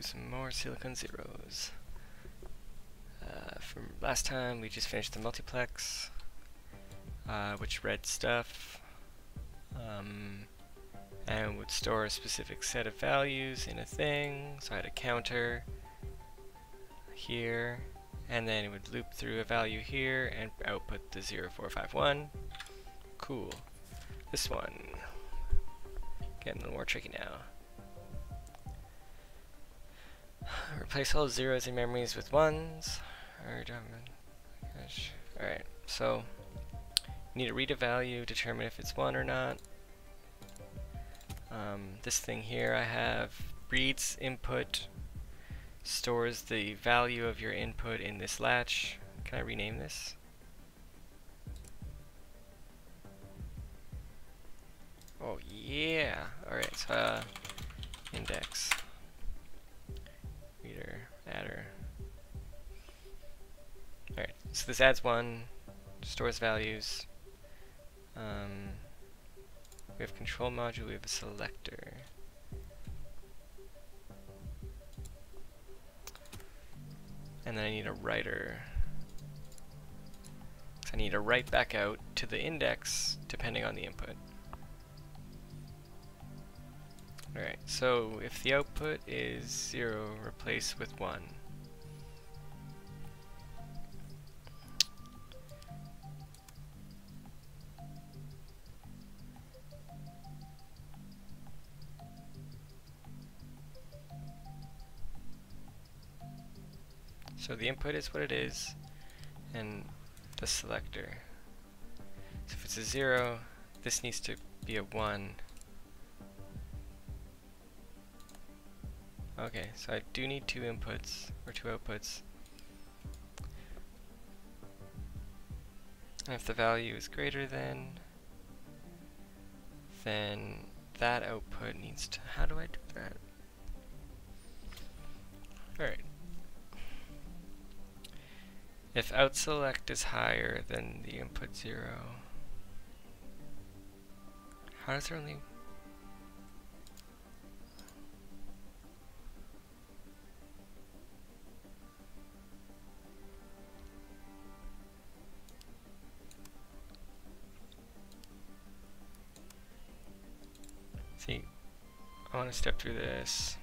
some more silicon zeros. From last time, we just finished the multiplex, which read stuff, and would store a specific set of values in a thing. So I had a counter here, and then it would loop through a value here and output the 0451. Cool. This one, getting a little more tricky now. Replace all zeros and memories with ones. Alright, so you need to read a value, determine if it's 1 or not. This thing here I have reads input, stores the value of your input in this latch. Can I rename this? Oh yeah! Alright, so index, reader, adder. Alright, so this adds 1, stores values. We have control module, we have a selector. And then I need a writer. So I need to write back out to the index depending on the input. Alright, so if the output is 0, replace with 1. So the input is what it is, and the selector. So if it's a 0, this needs to be a 1. Okay, so I do need 2 inputs, or 2 outputs. And if the value is greater than, then that output needs to, how do I do that? Alright. If outSelect is higher than the input 0, how does there only... See, I want to step through this.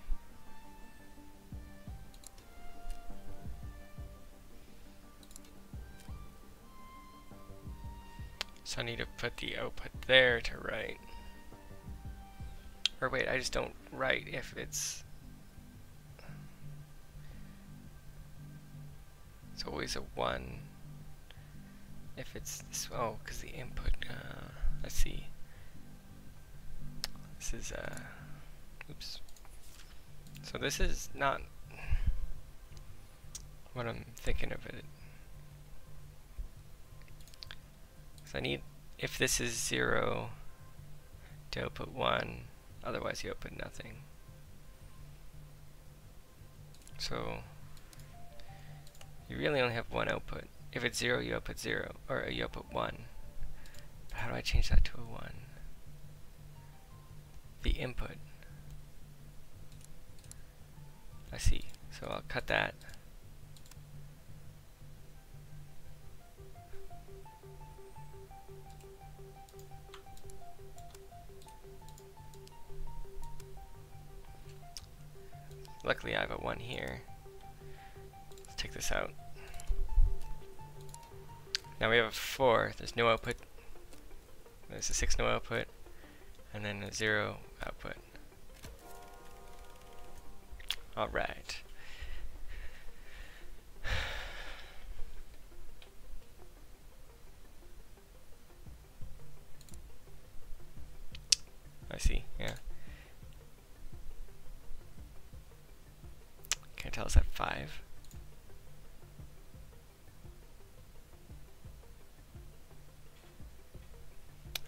So I need to put the output there to write. Or wait, I just don't write if it's... It's always a 1. If it's this, oh, because the input, let's see. This is, oops. So this is not what I'm thinking of it. So I need, if this is 0, to output 1, otherwise you output nothing. So you really only have 1 output. If it's 0, you output 0, or you output 1. But how do I change that to a 1? The input. I see. So I'll cut that. Luckily I have a 1 here. Let's take this out. Now we have a 4, there's no output. There's a 6, no output. And then a 0 output. Alright. I see, yeah. Can I tell us at 5?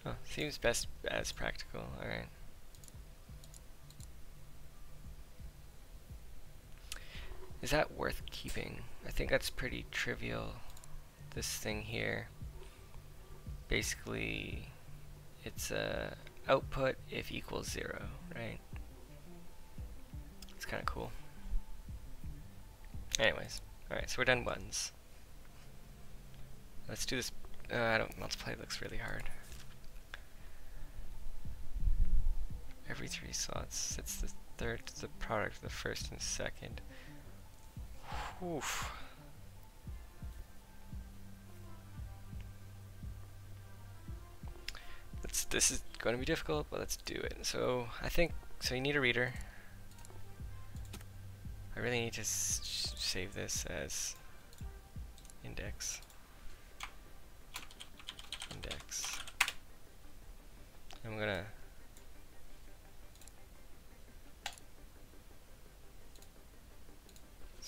Oh, seems best as practical, alright. Is that worth keeping? I think that's pretty trivial. This thing here. Basically, it's output if equals 0, right? It's kind of cool. Anyways, alright, so we're done ones. Let's do this. I don't multiply, looks really hard. Every 3 slots, it's the third, the product of the first and second. Oof. This is going to be difficult, but let's do it. So I think, so you need a reader. I really need to save this as index. Index. I'm gonna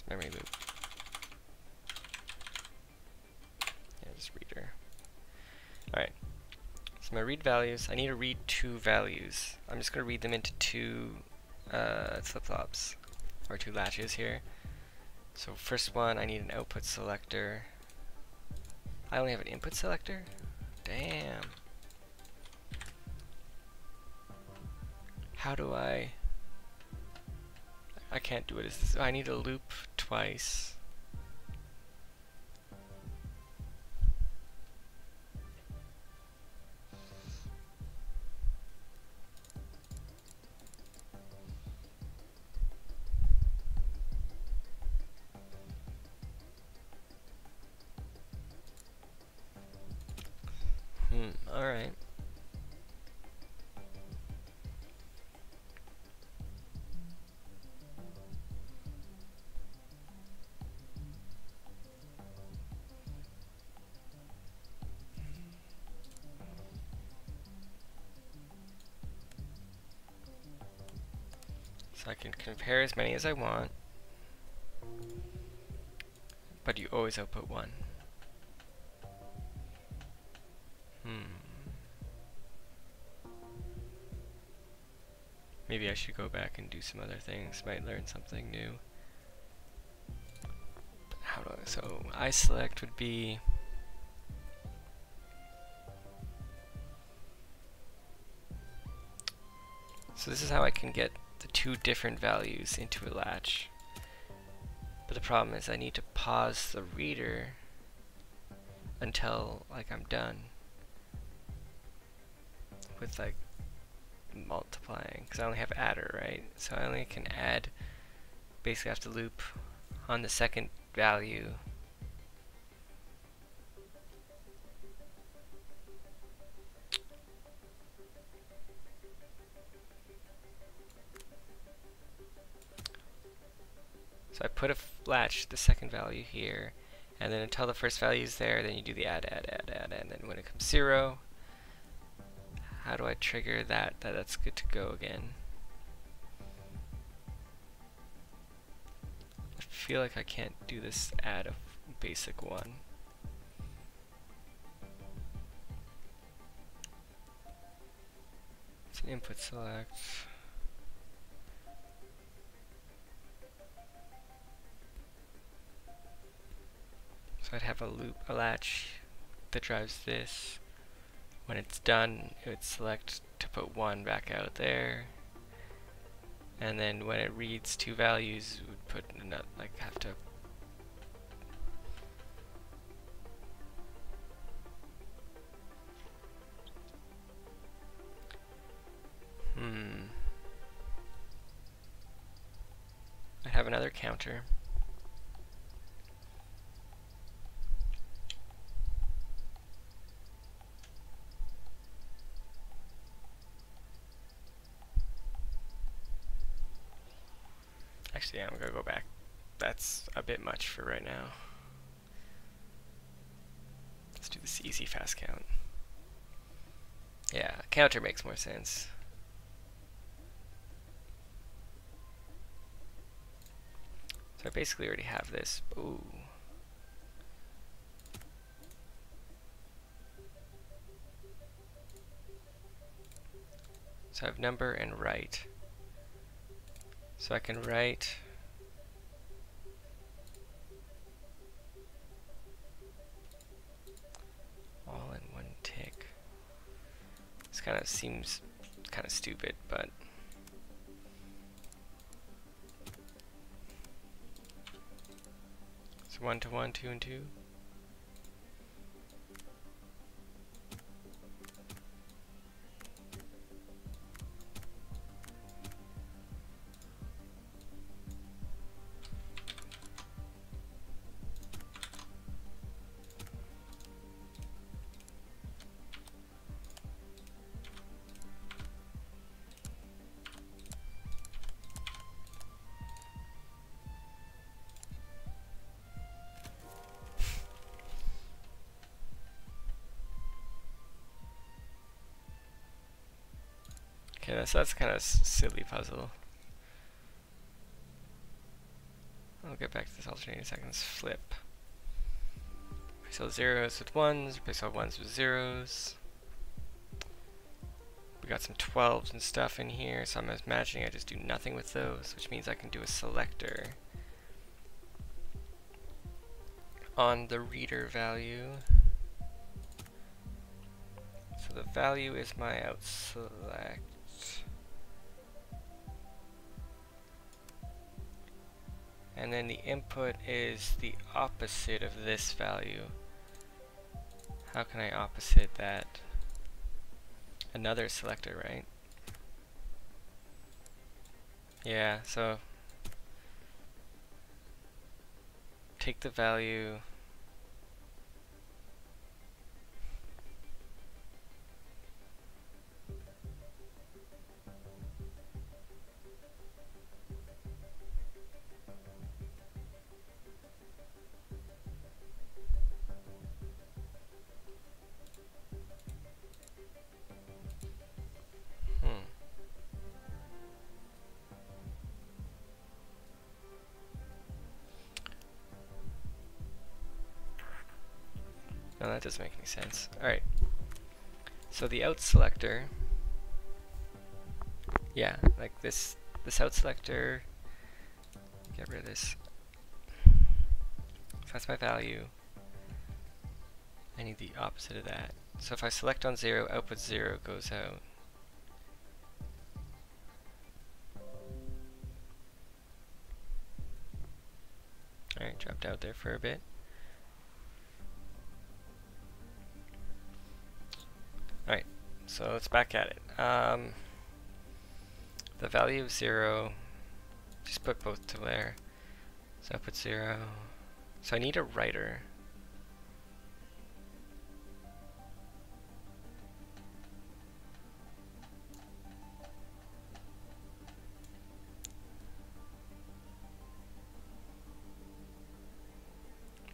memory loop. Yeah, just reader. Alright. So my read values, I need to read 2 values. I'm just going to read them into 2 flip-flops, or 2 latches here. So first one, I need an output selector. I only have an input selector? Damn. How do I can't do it. I need a loop twice. Alright. So I can compare as many as I want, but you always output 1. Maybe I should go back and do some other things, might learn something new. How do I, so iSelect would be, so this is how I can get the 2 different values into a latch. But the problem is I need to pause the reader until like I'm done with like multiplying, because I only have adder, right? So I only can add, basically have to loop on the second value. So I put a latch the second value here, and then until the first value is there, then you do the add, and then when it comes 0, how do I trigger that's good to go again? I feel like I can't do this add of basic 1. It's an input select. So I'd have a loop, a latch that drives this. When it's done, it would select to put 1 back out there. And then when it reads 2 values, it would put like have to I have another counter. Actually, I'm gonna go back. That's a bit much for right now. Let's do this easy fast count. Yeah, counter makes more sense. So I basically already have this. Ooh. So I have number and write. So I can write all in one tick. This kind of seems kind of stupid, but So 1 to 1, 2 and 2. Okay, so that's kind of a silly puzzle. I'll get back to this alternating seconds. Flip. Replace all zeros with ones, replace all ones with zeros. We got some 12s and stuff in here, so I'm imagining I just do nothing with those, which means I can do a selector on the reader value. So the value is my out select. And then the input is the opposite of this value. How can I opposite that? Another selector, right? Yeah, so take the value. No, that doesn't make any sense. Alright. So the out selector, yeah, like this out selector, get rid of this. So that's my value. I need the opposite of that. So if I select on 0, output 0 goes out. Alright, dropped out there for a bit. Alright, so let's back at it. The value of 0, just put both to there. So output 0. So I need a writer.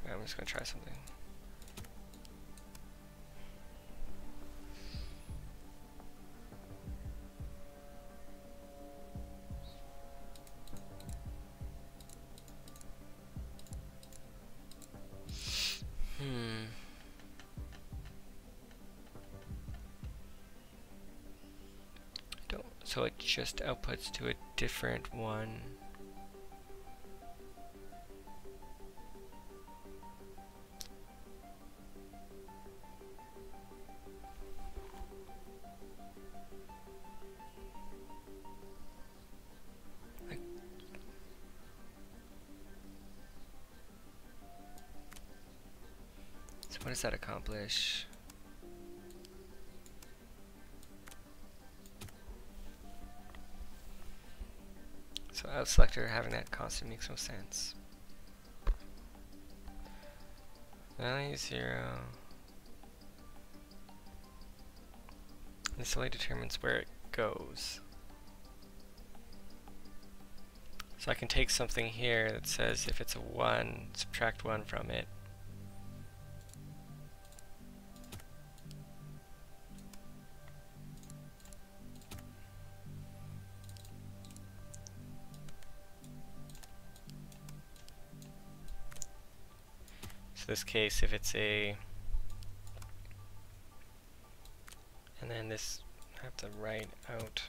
I'm just going to try something. So it just outputs to a different one. So what does that accomplish? So out selector having that constant makes no sense. Value 0. This only determines where it goes. So I can take something here that says if it's a 1, subtract 1 from it. So this case, if it's a, and then this, I have to write out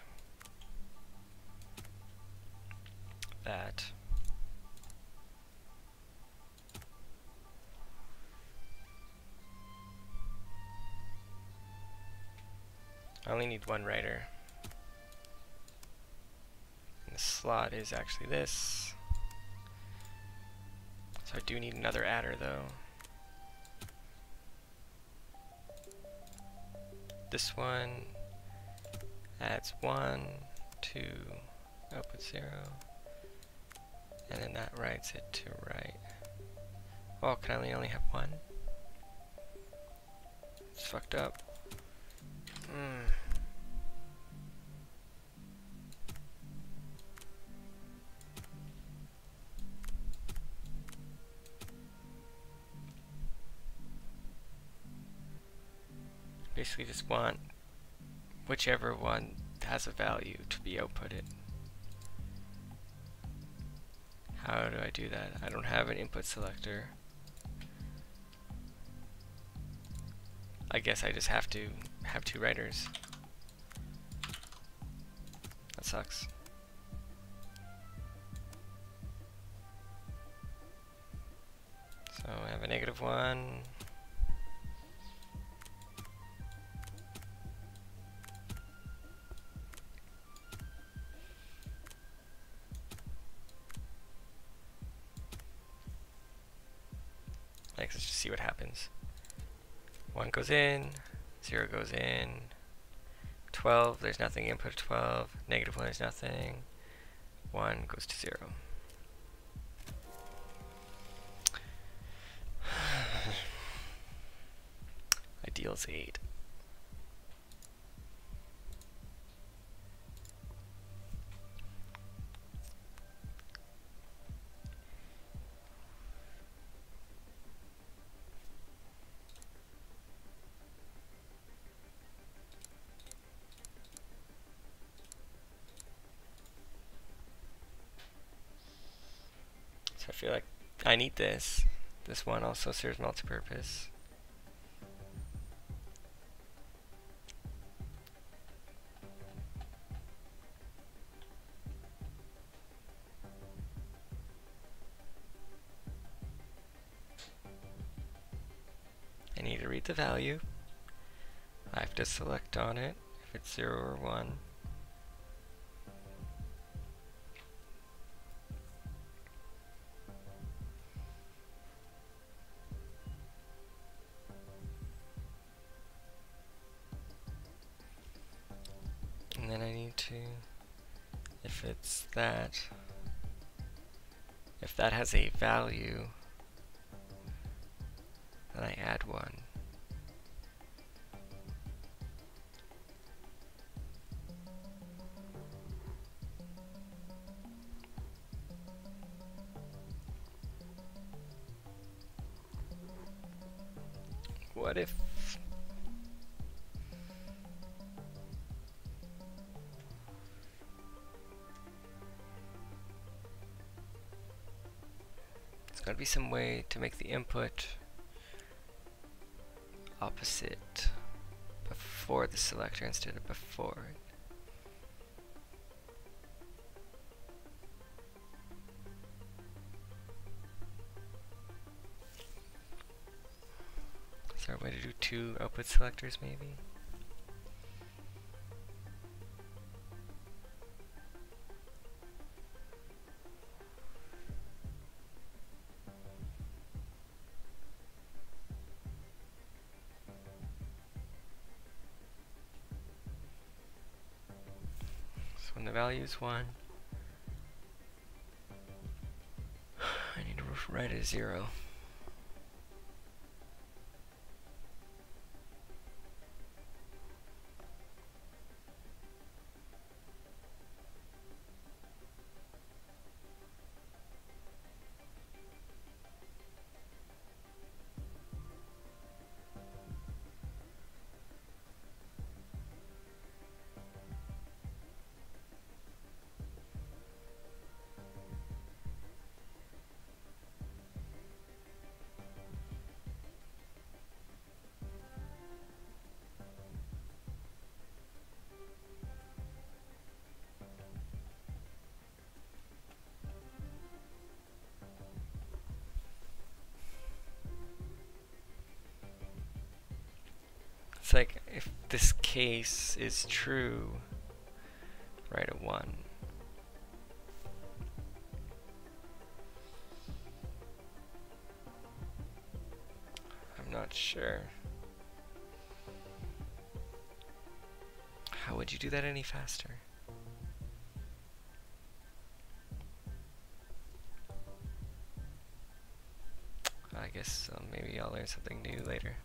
that. I only need one writer. And the slot is actually this. So So I do need another adder though. This one adds 1 to output 0, and then that writes it to right. Oh, can I only have 1? It's fucked up. Basically just want whichever one has a value to be outputted. How do I do that? I don't have an input selector. I guess I just have to have 2 writers. That sucks. So I have a -1. Let's just see what happens. 1 goes in, 0 goes in, 12, there's nothing, input 12, -1, there's nothing, 1 goes to 0. Ideal's 8. So I feel like I need this. This one also serves multipurpose. I need to read the value. I have to select on it if it's 0 or 1. And then I need to, if it's that, if that has a value, then I add 1. What if there's got to be some way to make the input opposite before the selector instead of before it. Is there a way to do 2 output selectors maybe? So when the value is 1, I need to write a 0. It's like, if this case is true, write a 1. not sure. How would you do that any faster? I guess maybe I'll learn something new later.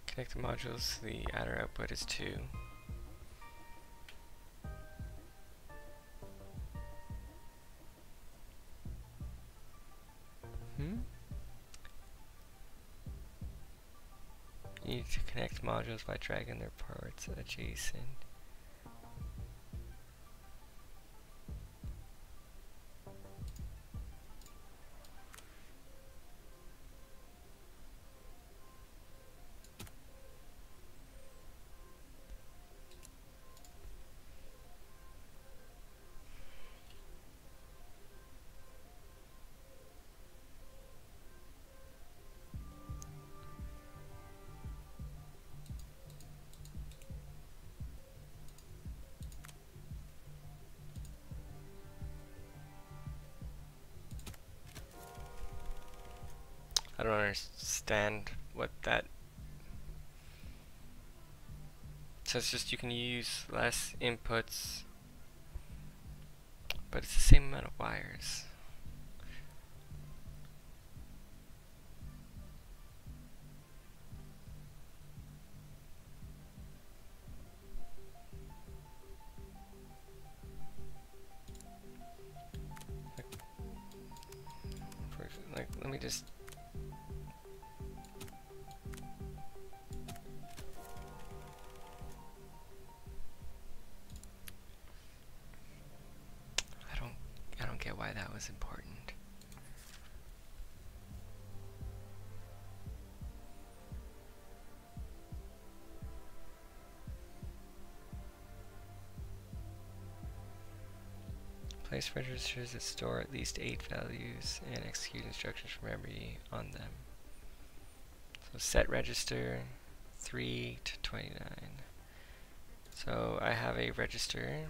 Connect the modules, the adder output is 2. You need to connect modules by dragging their ports adjacent. I don't understand what that... So it's just you can use less inputs, but it's the same amount of wires. Like, let me just... I don't get why that was important. Place registers that store at least 8 values and execute instructions from memory on them. So set register 3 to 29. So I have a register.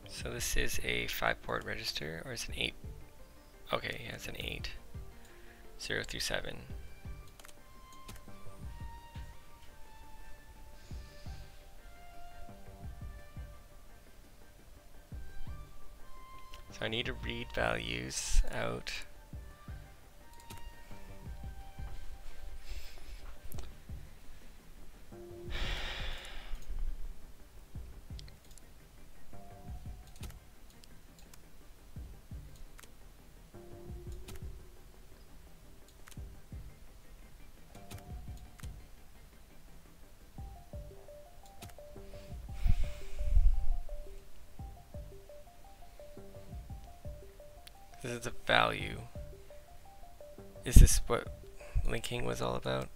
So this is a 5-port register, or it's an 8. Okay, yeah, it's an 8. 0 through 7. So I need to read values out. This is the value. Is this what linking was all about?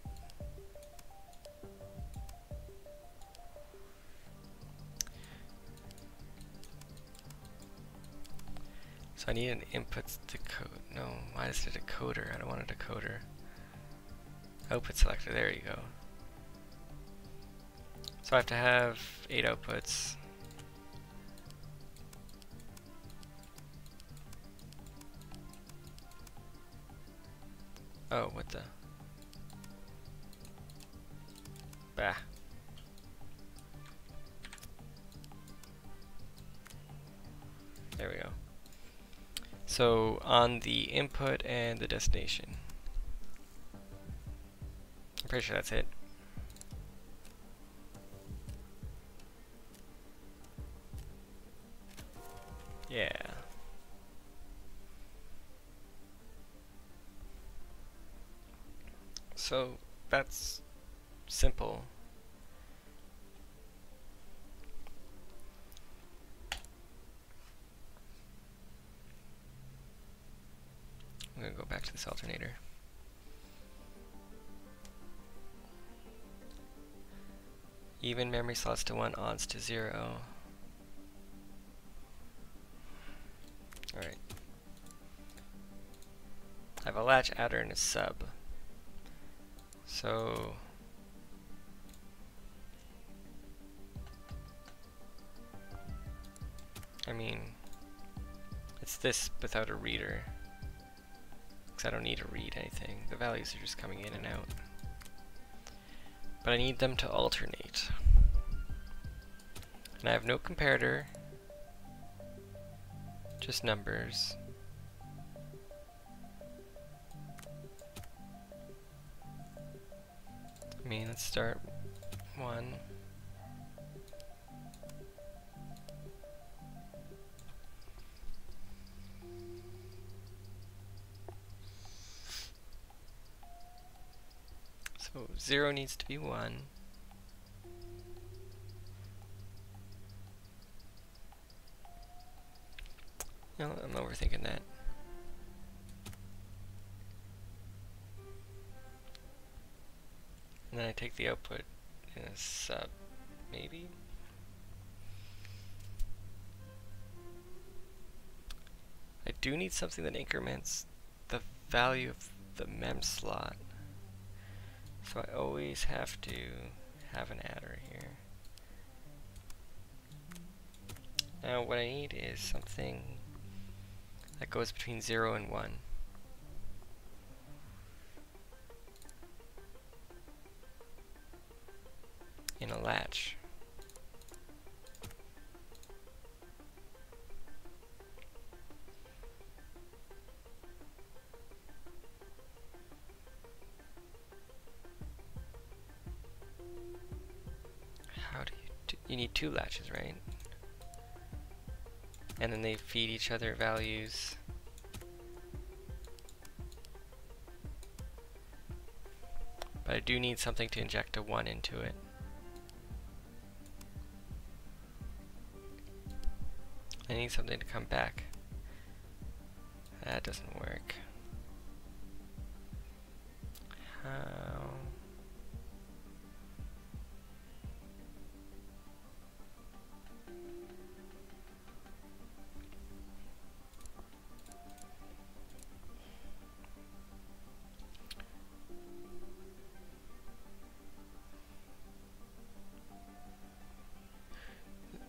So I need an input decode. No, why is it a decoder? I don't want a decoder. Output selector, there you go. So I have to have 8 outputs. Oh, what the? Bah. There we go. So on the input and the destination. I'm pretty sure that's it. Yeah. So that's simple. I'm gonna go back to this alternator. Even memory slots to 1, odds to 0. Alright. I have a latch, adder, and a sub. So I mean, it's this without a reader, because I don't need to read anything. The values are just coming in and out. But I need them to alternate. And I have no comparator, just numbers. I mean, let's start 1. So 0 needs to be 1. No, I'm overthinking that. And then I take the output in a sub, maybe? I do need something that increments the value of the mem slot. So I always have to have an adder here. Now what I need is something that goes between 0 and 1. In a latch. How do you do? You need 2 latches, right? And then they feed each other values. But I do need something to inject a 1 into it. I need something to come back. That doesn't work. How?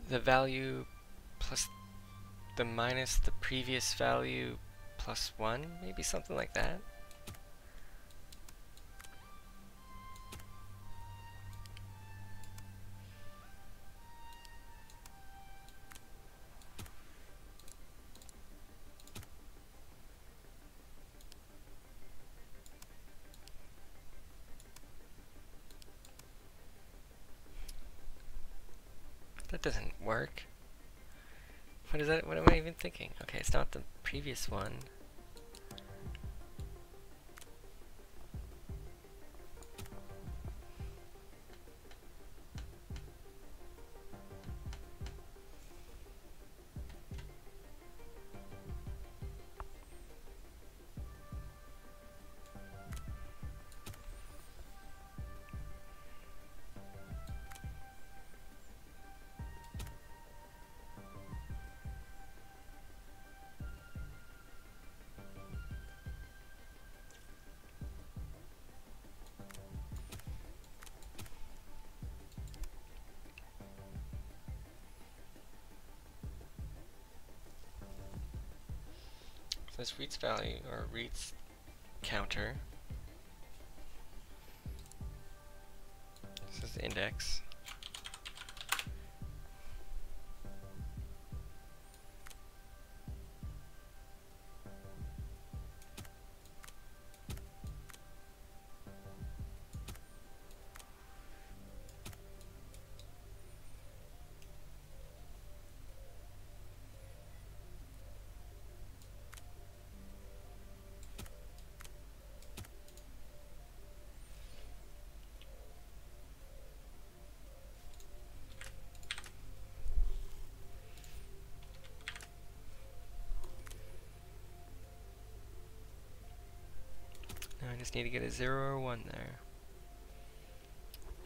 The value plus the minus the previous value plus 1, maybe something like that. That doesn't work. What is that? What am I even thinking? Okay, it's not the previous one. This reads value, or reads counter. This is the index. just need to get a 0 or 1 there.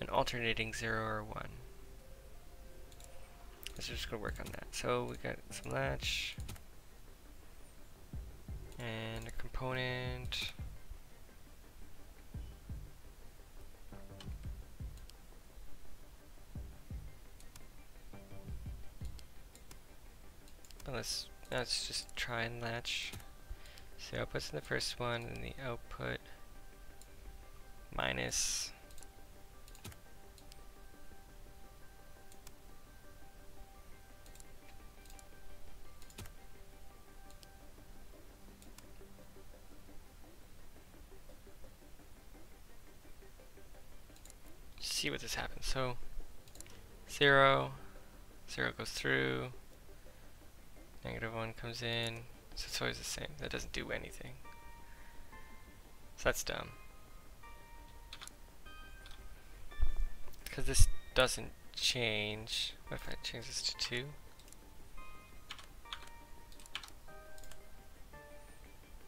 An alternating 0 or 1. Let's just go work on that. So we got some latch and a component. But let's just try and latch. So output's in the first one, and the output minus see what this happens. So 0 goes through, -1 comes in, so it's always the same. That doesn't do anything. So that's dumb. Because this doesn't change. What if I change this to 2?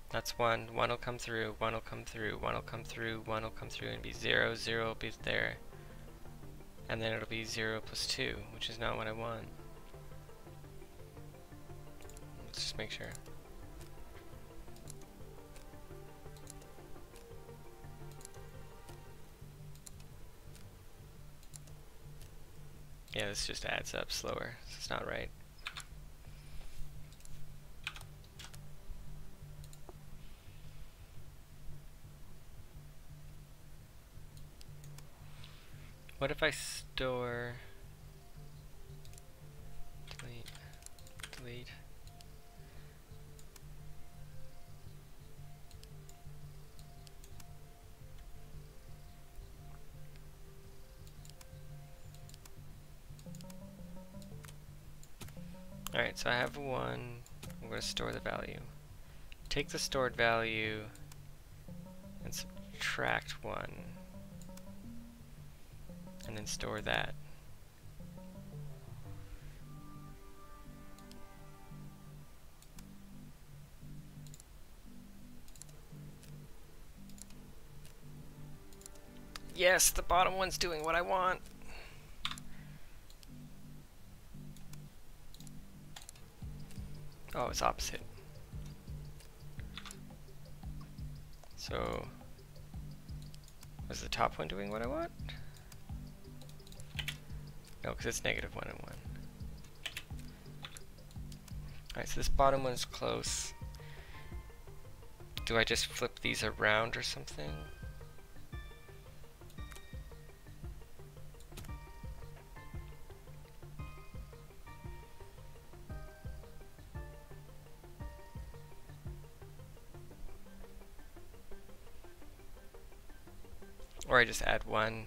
That's 1. 1 will come through, 1 will come through, 1 will come through, 1 will come through and be 0, 0 will be there. And then it'll be 0 plus 2, which is not what I want. Let's just make sure. Yeah, this just adds up slower, so it's not right. What if I store, delete. Alright, so I have 1, I'm going to store the value. Take the stored value and subtract 1. And then store that. Yes, the bottom one's doing what I want. Oh, it's opposite. So, was the top one doing what I want? No, because it's -1 and 1. Alright, so this bottom one's close. Do I just flip these around or something? Or I just add 1.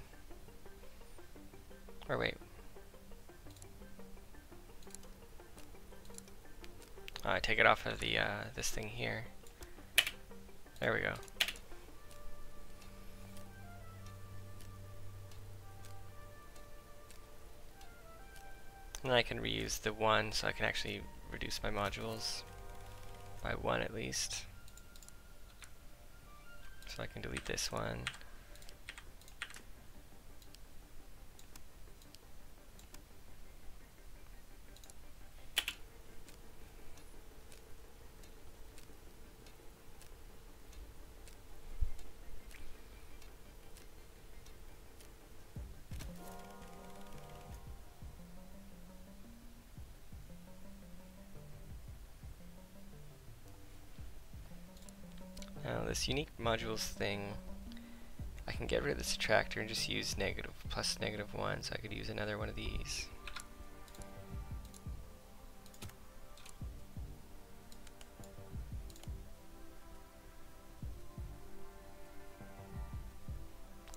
Or wait. I take it off of the this thing here. There we go. And I can reuse the 1, so I can actually reduce my modules by 1 at least. So I can delete this one. Now this unique modules thing, I can get rid of the subtractor and just use negative plus -1, so I could use another one of these.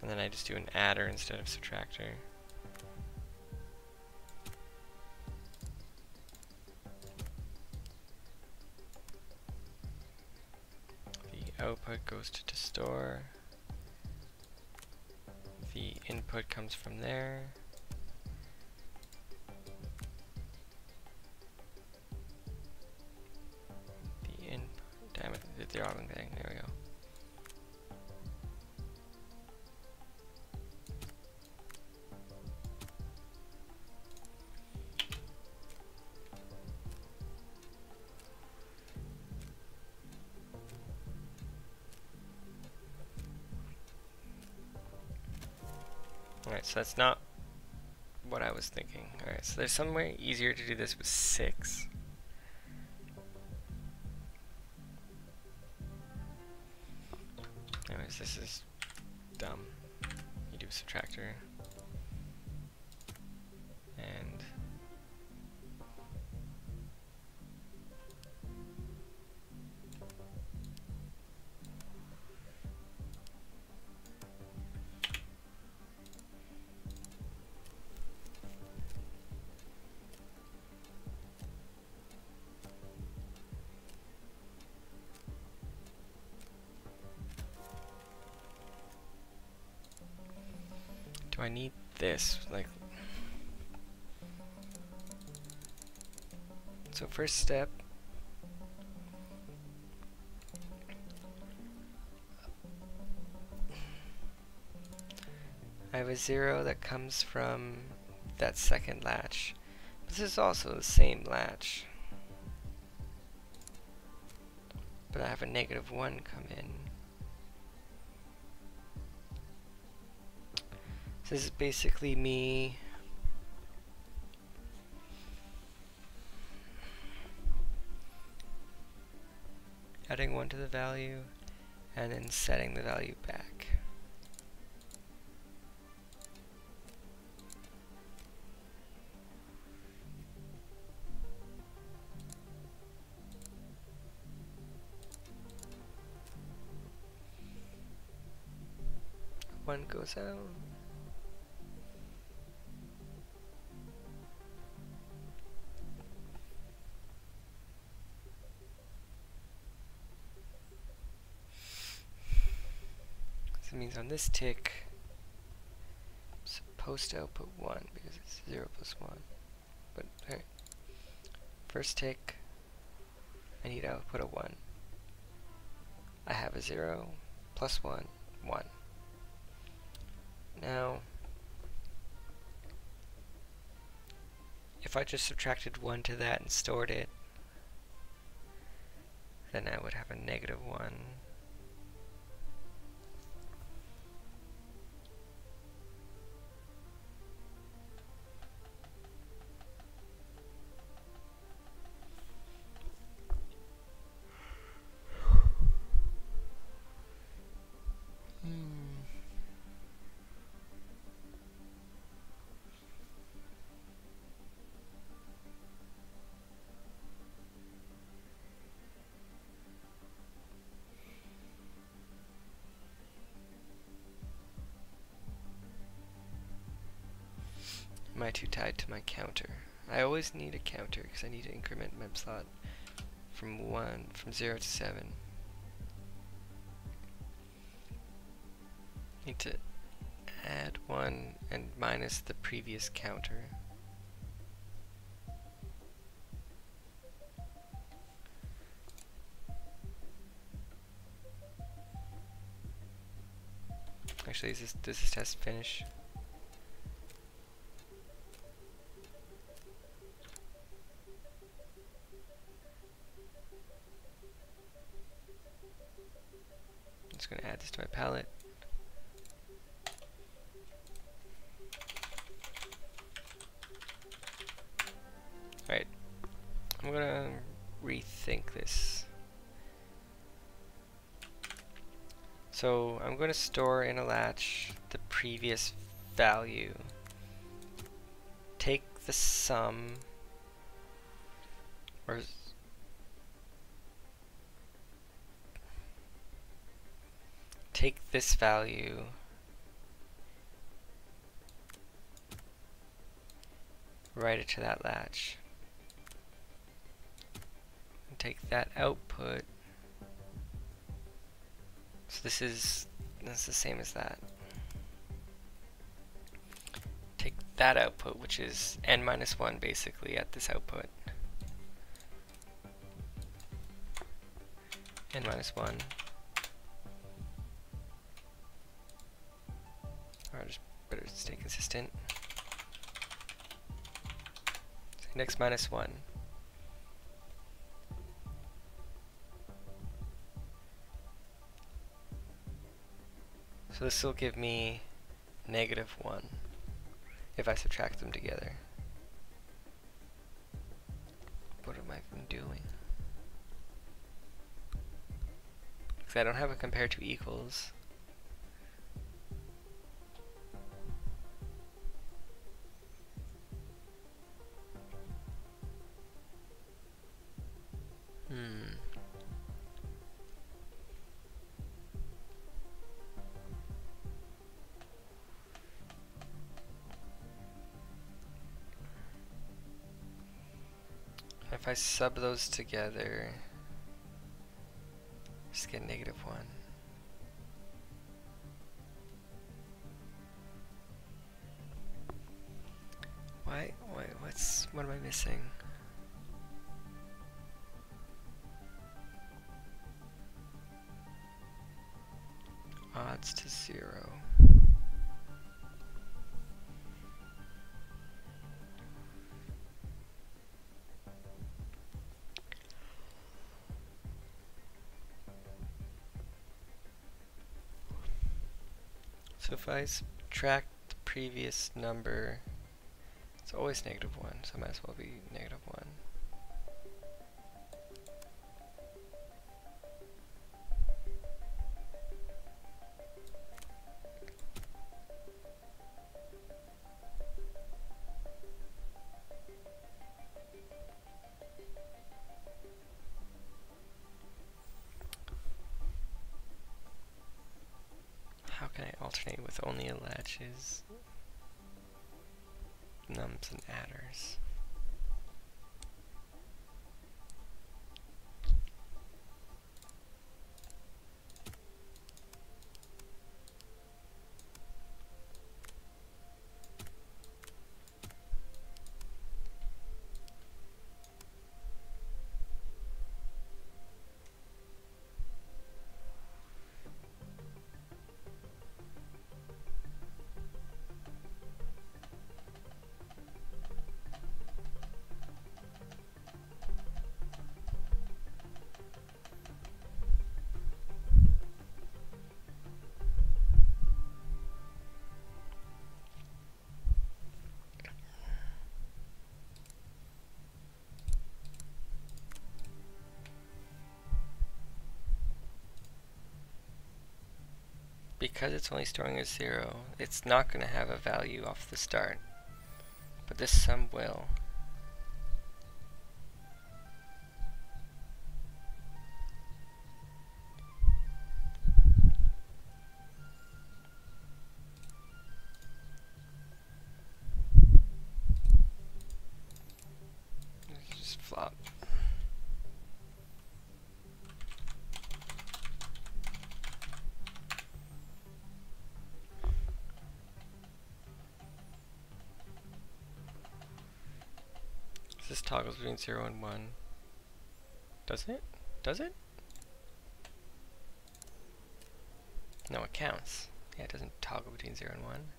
And then I just do an adder instead of subtractor. Output goes to store. The input comes from there. The input, damn it, did the wrong thing, there we go. Alright, so that's not what I was thinking. Alright, so there's some way easier to do this with 6. Anyways, this is dumb. You do a subtractor. And do I need this? Like, so first step, I have a 0 that comes from that second latch. This is also the same latch, but I have a -1 come in. So this is basically me adding 1 to the value and then setting the value back. One goes out. So it means on this tick, I'm supposed to output 1 because it's 0 plus 1. But alright. First tick, I need to output a 1. I have a 0 plus 1, 1. Now, if I just subtracted 1 to that and stored it, then I would have a -1. Am I too tied to my counter? I always need a counter because I need to increment my slot from 0 to 7. Need to add 1 and minus the previous counter. Actually, does this test finish? I'm just going to add this to my palette. Alright, I'm going to rethink this. So I'm going to store in a latch the previous value. Take the sum, or take this value, write it to that latch, and take that output. So that's the same as that. Take that output, which is n-1 basically at this output. n-1. Or just better stay consistent. Index -1. So this will give me -1. if I subtract them together. What am I even doing? Because I don't have a compare to equals. If I sub those together, just get -1. What am I missing? Odds to 0. So if I subtract the previous number, it's always -1, so it might as well be -1. How can I alternate with only latches, nums, and adders? Because it's only storing a 0, it's not going to have a value off the start. But this sum will. Just flop. This toggles between 0 and 1. Does it? Does it? No, it counts. Yeah, it doesn't toggle between 0 and 1.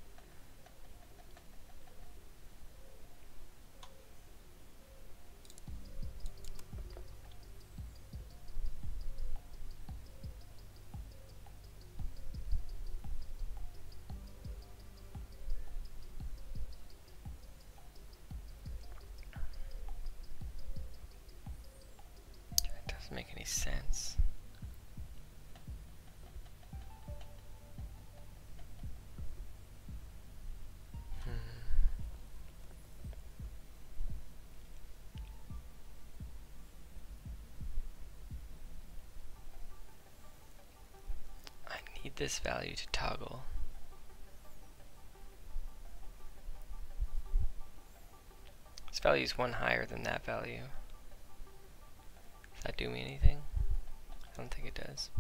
It doesn't make any sense. Need this value to toggle. This value is 1 higher than that value. Does that do me anything? I don't think it does.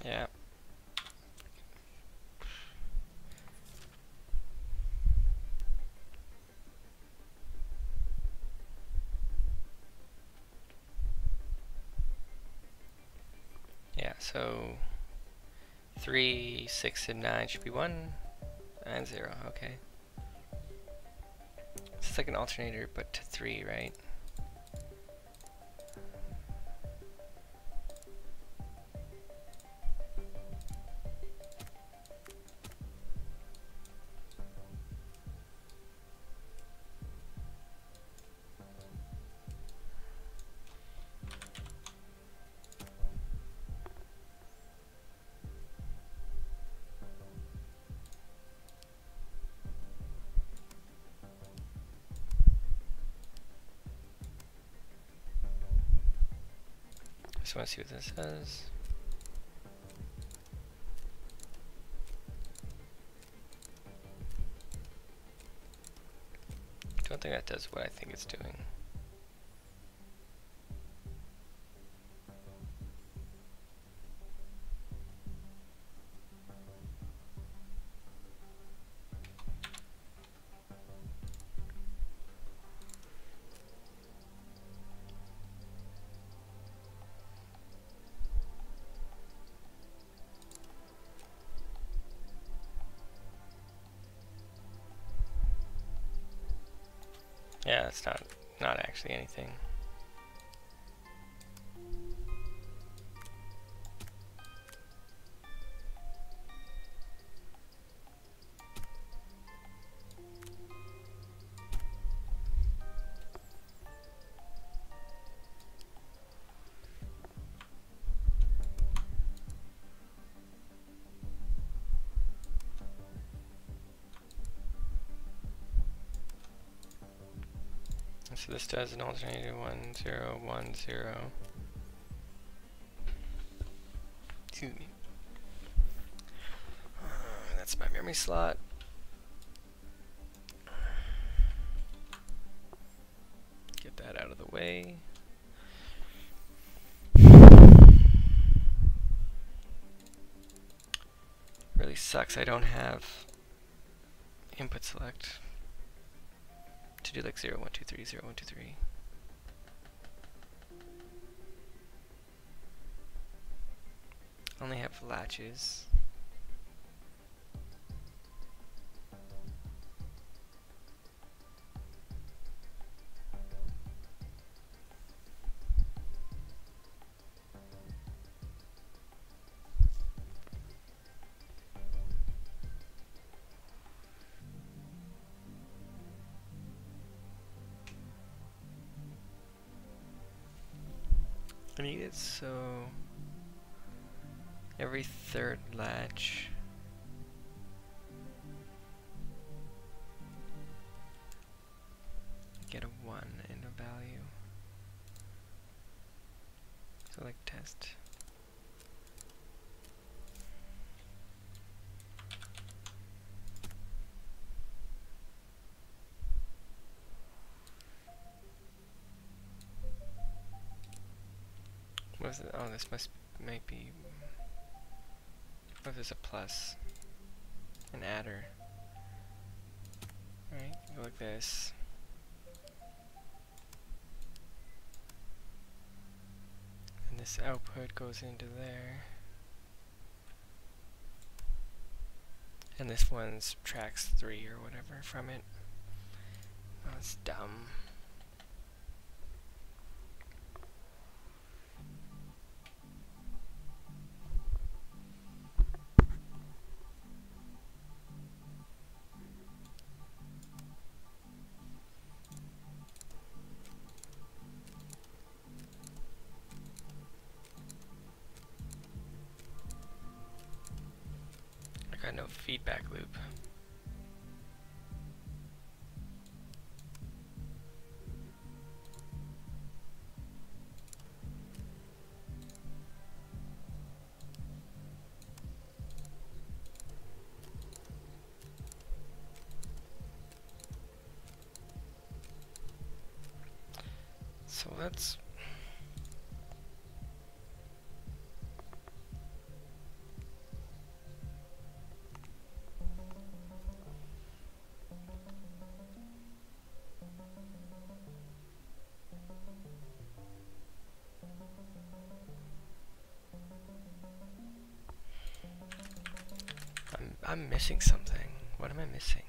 Yeah. Yeah, so 3, 6, and 9 should be 1, and 0. Okay. It's like an alternator, but to 3, right? Just want to see what this says. Don't think that does what I think it's doing. Yeah, it's not actually anything. So this does an alternator 1, 0, 1, 0. Excuse me. That's my memory slot. Get that out of the way. Really sucks I don't have input select to do like 0, 1, 2, 3, 0, 1, 2, 3. I only have latches. I need it so every third latch get a 1 in a value. So like test. What is it? Oh, this might be. What if there's a plus? An adder. Alright, go like this. And this output goes into there. And this one subtracts 3 or whatever from it. Oh, it's dumb. I got no feedback loop. So let's I'm missing something. What am I missing?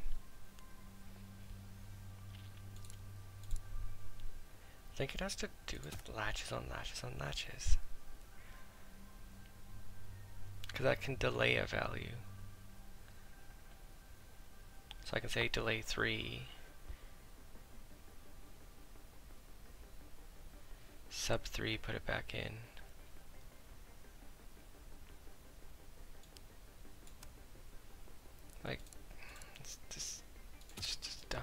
I think it has to do with latches on latches on latches. Because that can delay a value. So I can say delay 3. Sub 3, put it back in. Like, it's just dumb.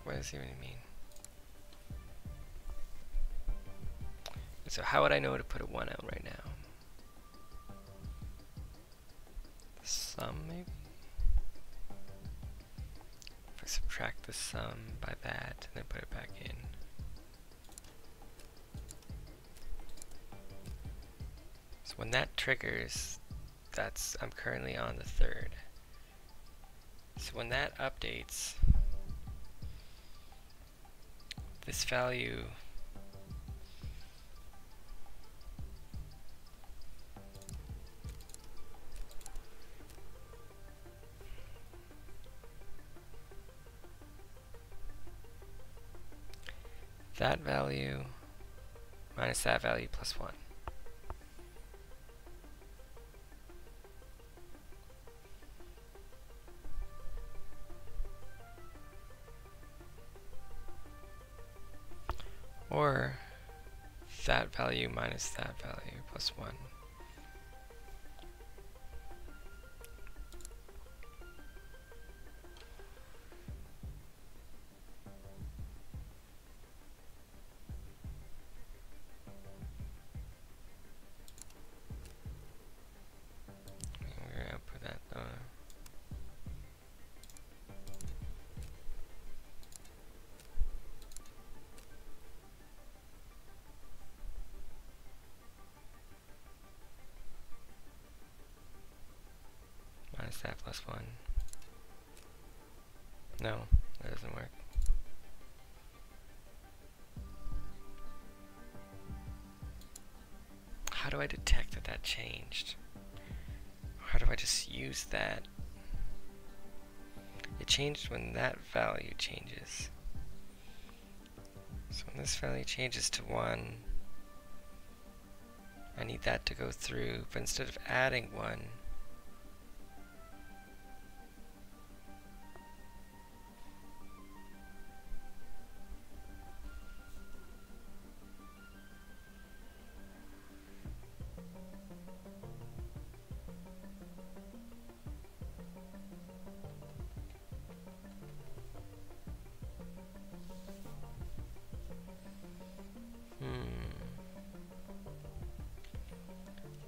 What does it even mean? So how would I know to put a 1 out right now? The sum, maybe? If I subtract the sum by that, and then put it back in. So when that triggers, I'm currently on the 3rd. So when that updates, this value that value minus that value plus 1. Or that value minus that value plus 1. We're gonna put that minus that plus 1. No, that doesn't work. How do I detect that that changed? How do I just use that? It changed when that value changes. So when this value changes to 1, I need that to go through, but instead of adding 1,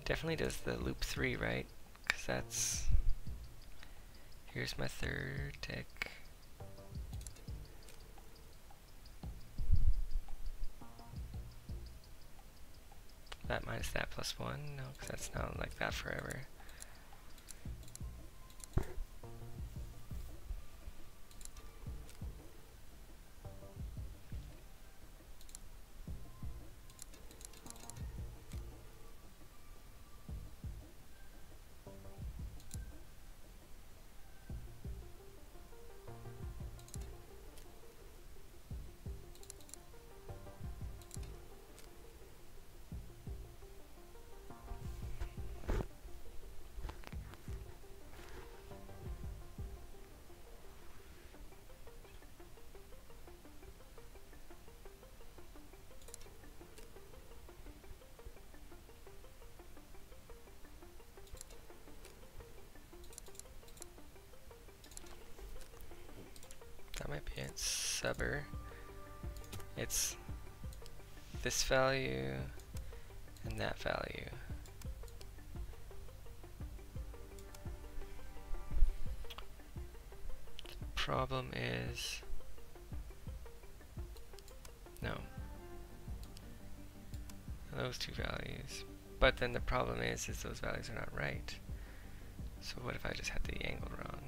definitely does the loop 3, right? Because that's, here's my 3rd tick. That minus that plus 1, no, because that's not like that forever. That might be it. Subber. It's this value and that value. problem is, no, those two values. But then the problem is those values are not right. So what if I just had the angle wrong?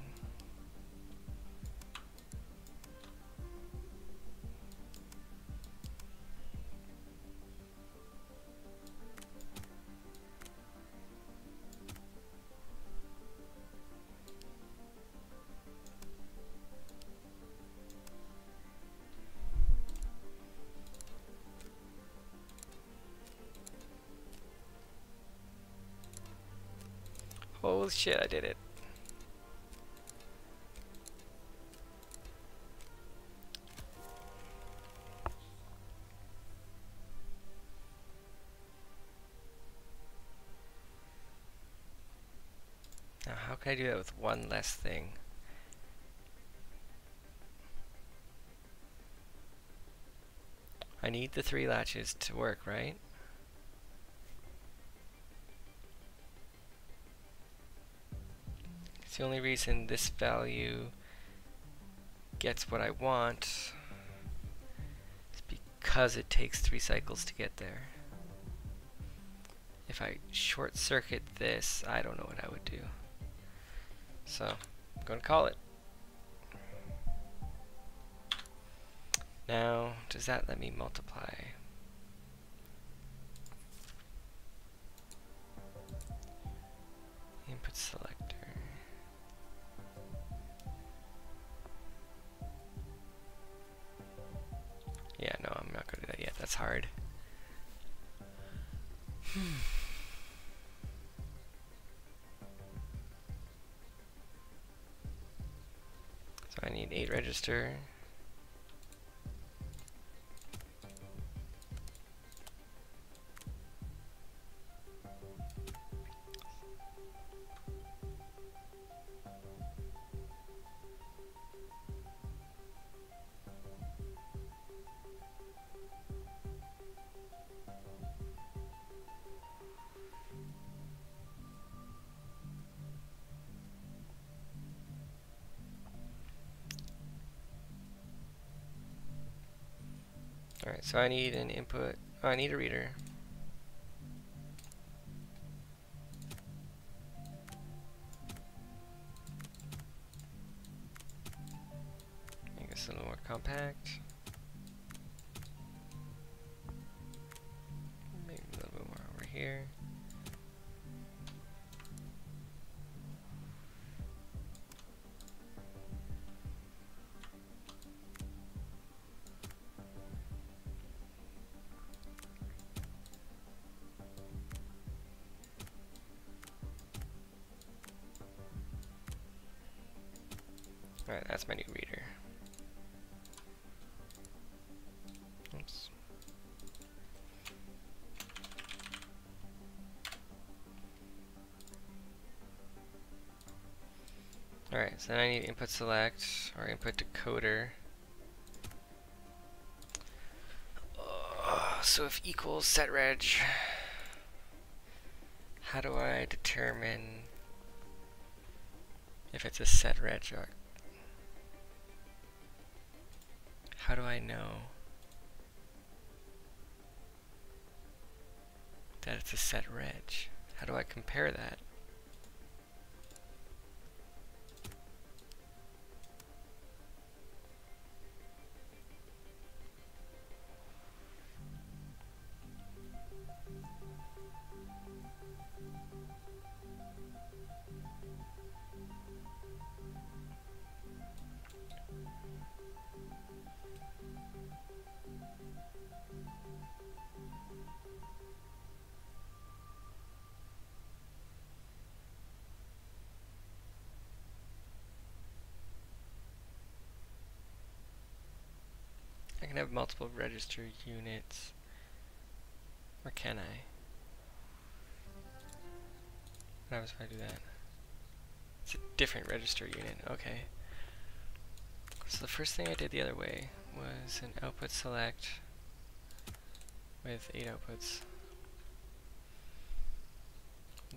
Holy shit, I did it. Now, how can I do that with one less thing? I need the 3 latches to work, right? It's the only reason this value gets what I want is because it takes 3 cycles to get there. If I short circuit this, I don't know what I would do. So, I'm going to call it. Now, does that let me multiply? Input selector. Yeah, no, I'm not going to do that yet. That's hard. So I need 8 register. Alright, so I need an input. Oh, I need a reader. Make this a little more compact. Maybe a little bit more over here. Alright, that's my new reader. Oops. Alright, so then I need input select or input decoder. So if equals set reg, how do I determine if it's a set reg or how do I know that it's a set reg? How do I compare that? I can have multiple register units, or can I? What happens if I do that? It's a different register unit, okay. So the first thing I did the other way was an output select with 8 outputs.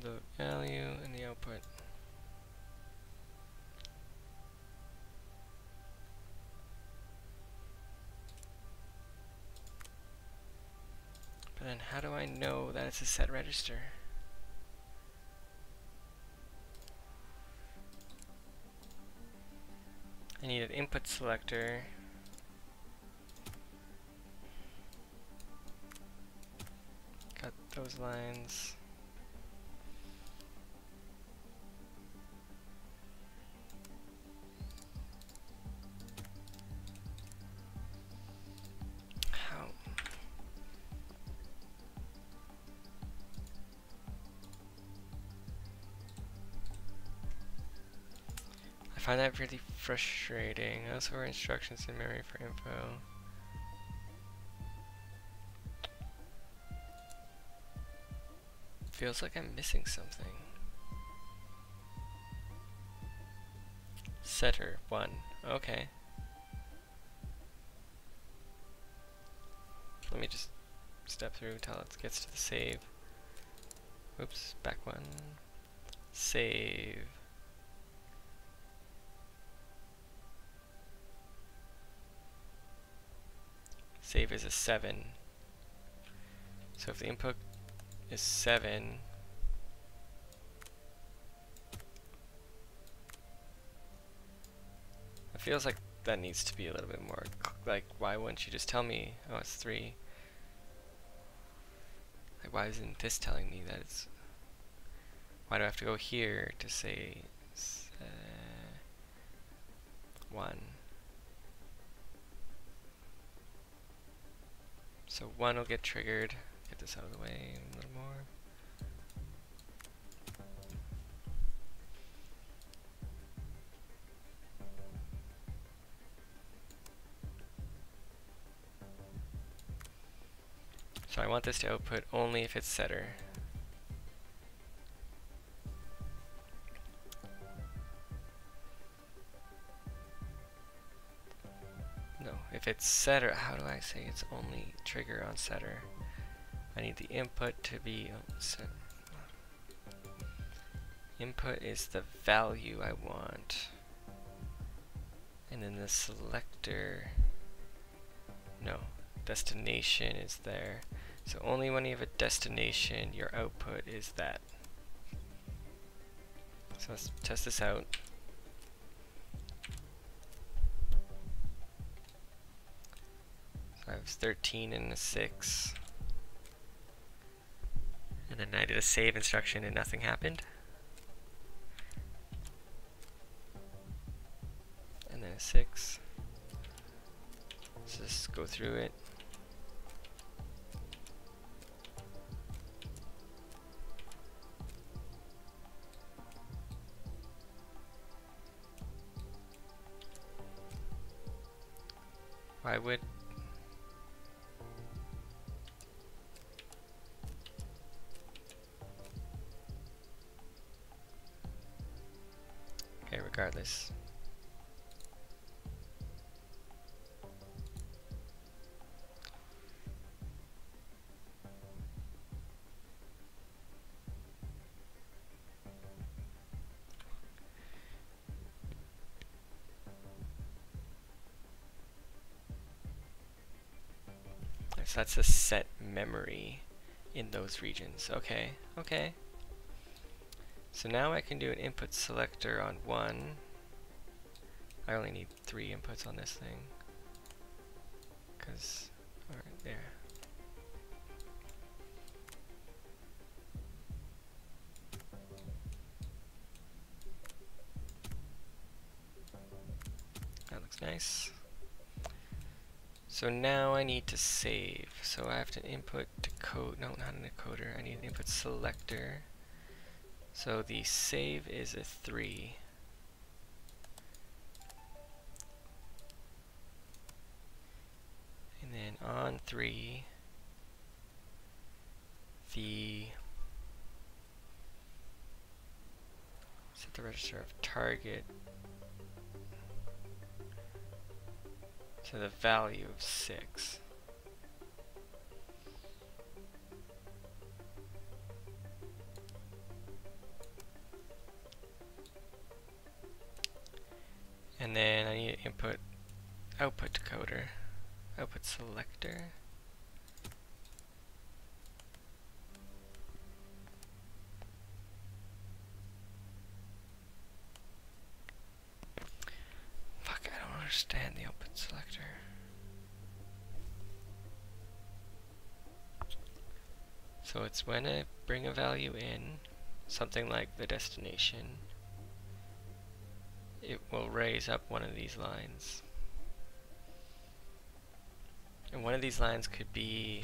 The value and the output. then how do I know that it's a set register? I need an input selector. Got those lines. How? I find that really frustrating. Those were instructions in memory for info. Feels like I'm missing something. Setter 1. Okay. Let me just step through until it gets to the save. Oops, back one. Save. Save is a 7. So if the input is 7, it feels like that needs to be a little bit more, like, why wouldn't you just tell me, oh, it's 3? Like, why isn't this telling me that it's, why do I have to go here to say 1? So 1 will get triggered. Get this out of the way a little more. So I want this to output only if it's setter. No, if it's setter, how do I say it's only trigger on setter? I need the input to be set. Input is the value I want. And then the selector, no, destination is there. So only when you have a destination, your output is that. So let's test this out. So I have 13 and a 6. And then I did a save instruction and nothing happened. And then a 6. Let's just go through it. Why would okay, regardless. So that's a set memory in those regions. Okay, okay. So now I can do an input selector on 1. I only need 3 inputs on this thing. Because, alright, there. That looks nice. So now I need to save. So I have to input decode, no, not an encoder. I need an input selector. So the save is a 3. And then on 3, set the register of target to the value of 6. And then I need an output decoder, output selector. understand the output selector. So it's when I bring a value in, something like the destination, it will raise up one of these lines. And one of these lines could be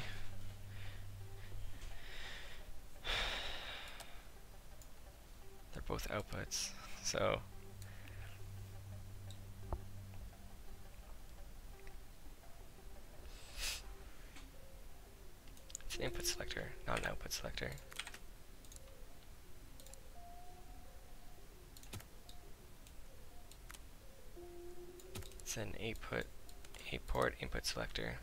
they're both outputs. So it's an input selector, not an output selector. It's an 8-port input selector.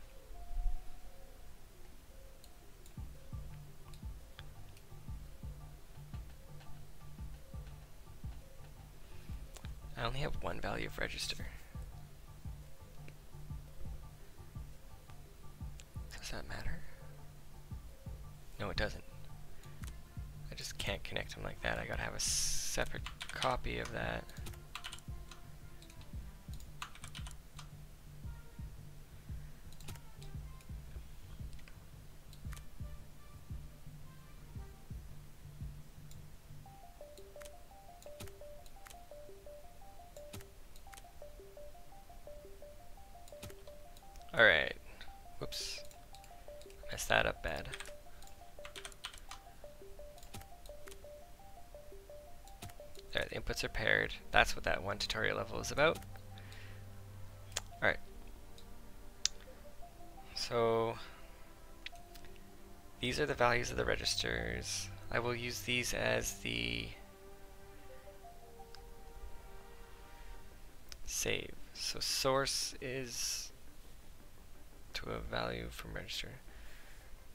I only have one value of register. Does that matter? No, it doesn't. I just can't connect them like that. I gotta have a separate copy of that. Alright. Whoops. Messed that up bad. There, the inputs are paired. That's what that one tutorial level is about. Alright. So these are the values of the registers. I will use these as the save. So source is to a value from register.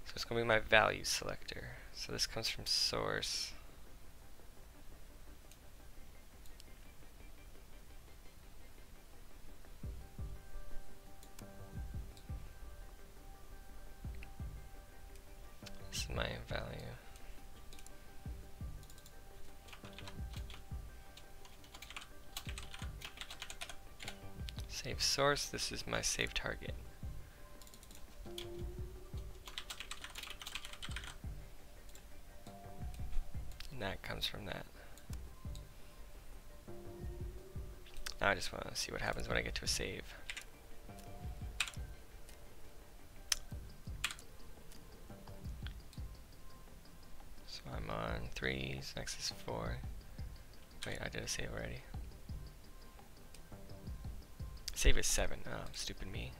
So it's going to be my value selector. So this comes from source. This is my value. Save source, this is my save target. And that comes from that. Now I just want to see what happens when I get to a save. So I'm on 3s, next is 4. Wait, I did a save already. Save is 7. Oh, stupid me.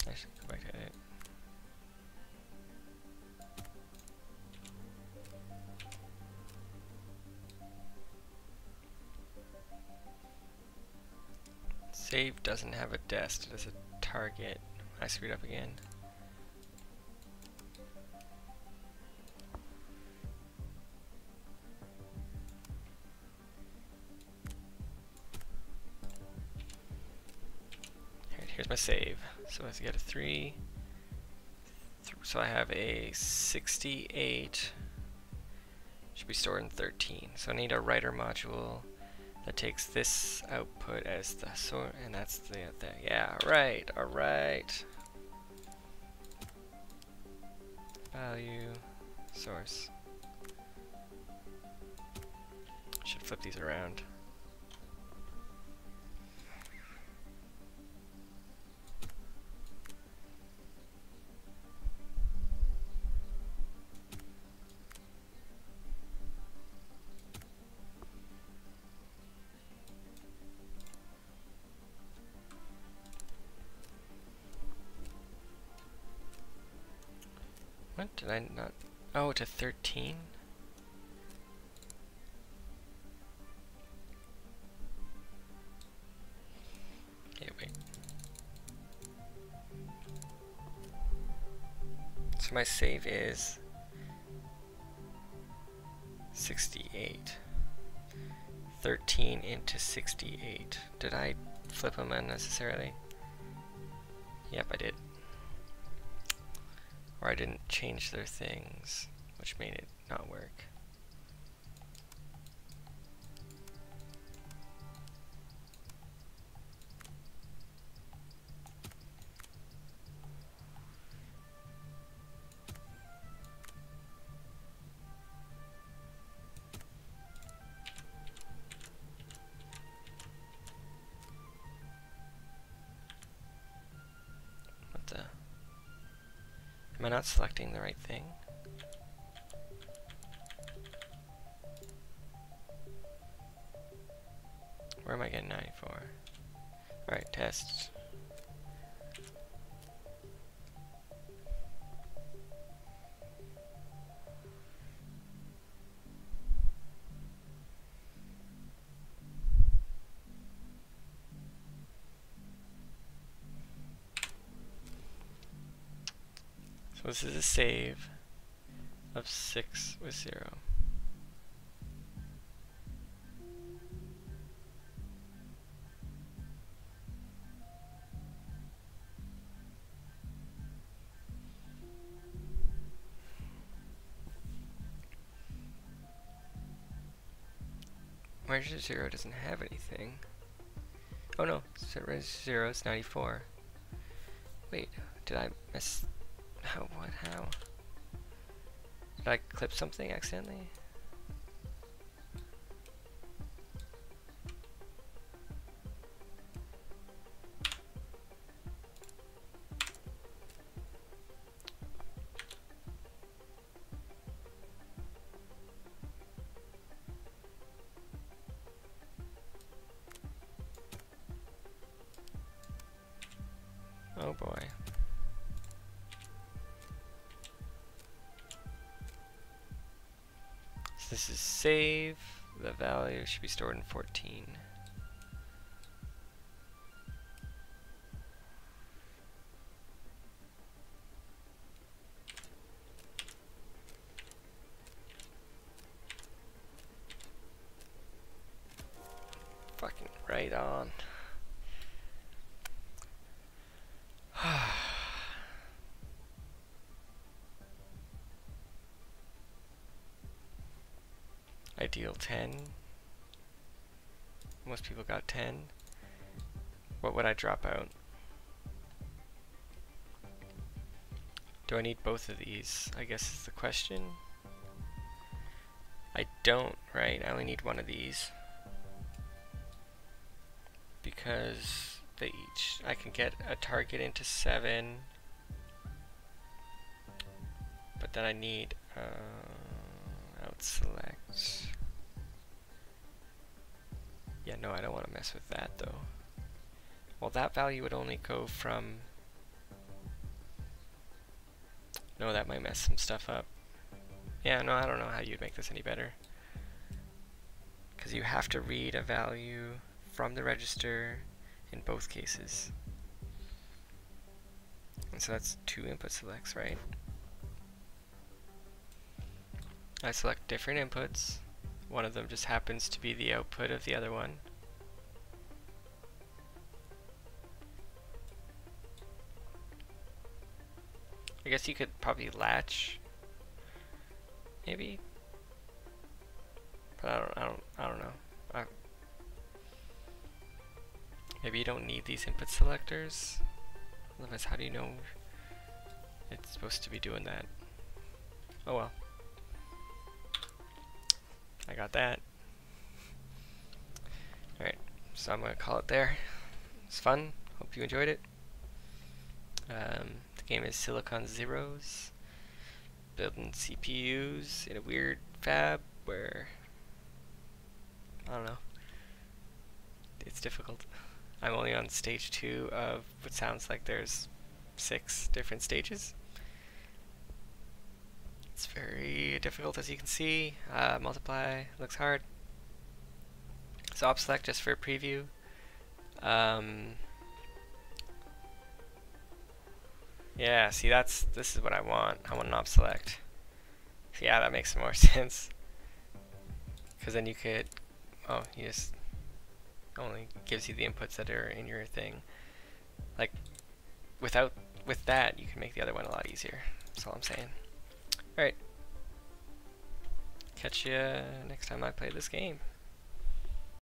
I should go back to edit. Save doesn't have a dest, it has a target. I screwed up again. Here's my save. So I have to get a 3. So I have a 68. Should be stored in 13. So I need a writer module that takes this output as the source, and that's the yeah, right, alright. Value, source. Should flip these around. What did I not? Oh, to 13? So my save is 68. 13 into 68. Did I flip them unnecessarily? Yep, I did. Or I didn't change their things, which made it not work. Am I not selecting the right thing? Where am I getting 94? Alright, test. So this is a save of 6 with 0. Register 0 doesn't have anything. Oh no, register 0 is 94. Wait, did I miss? How? What? How? Did I clip something accidentally? Oh boy. So this is save. The value should be stored in 14. Fucking right on. Ideal 10. Most people got 10. What would I drop out? Do I need both of these? I guess is the question. I don't, right? I only need one of these. Because they each, I can get a target into 7. But then I need out select. Yeah, no, I don't want to mess with that though. Well, that value would only go from... No, that might mess some stuff up. Yeah, no, I don't know how you'd make this any better. Because you have to read a value from the register in both cases. And so that's 2 input selects, right? I select different inputs. One of them just happens to be the output of the other one. I guess you could probably latch, maybe, but I don't know. Maybe you don't need these input selectors. Otherwise, how do you know it's supposed to be doing that? Oh well. I got that. Alright, so I'm going to call it there. It's fun. Hope you enjoyed it. The game is Silicon Zeros. Building CPUs in a weird fab where, I don't know, it's difficult. I'm only on stage 2 of what sounds like there's 6 different stages. It's very difficult, as you can see. Multiply looks hard. So op select just for a preview. Yeah, see, this is what I want. I want an op select. So yeah, that makes more sense. Because then you could, oh, you just only gives you the inputs that are in your thing. Like, with that, you can make the other one a lot easier. That's all I'm saying. Alright. Catch you next time I play this game.